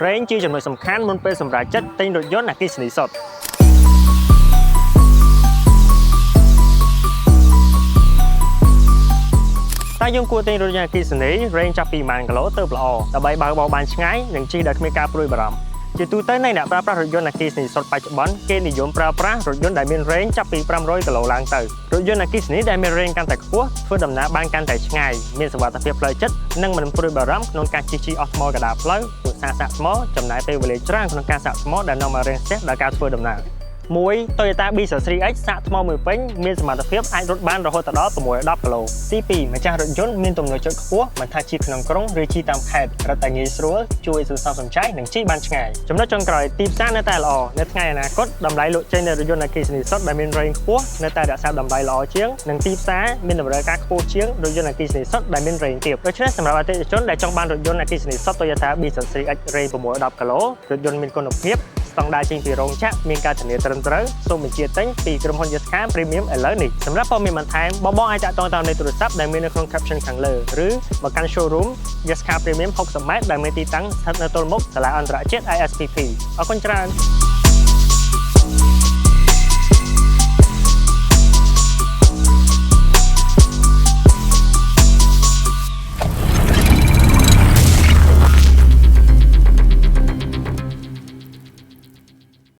range ជាចំណុចសំខាន់មុនពេលសម្រេចចិត្តទិញរថយន្តអគ្គិសនីសុទ្ធតែយើងគួរទិញរថយន្តអគ្គិសនី range ចាប់ពី10000គីឡូទៅល្អដើម្បីបើកបរបានឆ្ងាយនិងជិះដោយគ្មានការព្រួយបារម្ភជាទូទៅអ្នកប្រើប្រាស់រថយន្តអគ្គិសនីសុទ្ធបច្ចុប្បន្នគេនិយមប្រើប្រាស់រថយន្តដែលមាន range ចាប់ពី500គីឡូឡើងទៅរថយន្តអគ្គិសនីដែលមាន range កាន់តែខ្ពស់ធ្វើដំណើរបានកាន់តែឆ្ងាយមានសុវត្ថិភាពផ្លូវចិត្តនិងមិនព្រួយបារម្ភក្នុងការជិះអស់ថ្មកណ្ដាលផ្លូវឧស្សាហ៍សាកថ្មចំណាយពេលវេលាច្រើនក្នុងការសាកថ្មដែលនាំមករាំងស្ទះដល់ការធ្វើដំណើរ1 Toyota B-Series សាកថ្មមួយពេញមានសមត្ថភាពអាចរត់បានរហូតដល់6ដល់10គីឡូទី2ម្ចាស់រថយន្តមានទំនុកចិត្តខ្ពស់មិនថាជិះក្នុងក្រុងឬជិះតាមខេត្តរត់តែងាយស្រួលជួយសន្សំសំចៃនិងជិះបានឆ្ងាយចំណុចចុងក្រោយទីផ្សារនៅតែល្អនៅថ្ងៃអនាគតតម្លៃលក់ចេញនៃរថយន្តអគ្គិសនីសុទ្ធដែលមាន range ខ្ពស់នៅតែរក្សាតម្លៃល្អជាងនិងទីផ្សារមានតម្រូវការខ្ពស់ជាងរថយន្តអគ្គិសនីសុទ្ធដែលមាន range ទាបដូច្នេះសម្រាប់អតិថិជនដែលចង់បានរថយន្តអគ្គិសនីសុទ្ធ Toyota B-Series range 6ដល់10គីឡូរថយន្តមានគុណភាពស្តង់ដារចេញពីរោងចក្រមានការធានាត្រឹមត្រូវសូមបញ្ជាទិញពីក្រុមហ៊ុន Yaska Premium ឥឡូវនេះសម្រាប់ព័ត៌មានបន្ថែមបងអាចតាក់ទងតាមលេខទូរស័ព្ទដែលមាននៅក្នុង caption ខាងលើឬមកកាន់ showroom Yaska Premium 60 ម៉ែត្រដែលមានទីតាំងស្ថិតនៅទល់មុខសាលាអន្តរជាតិ ISPP អរគុណច្រើន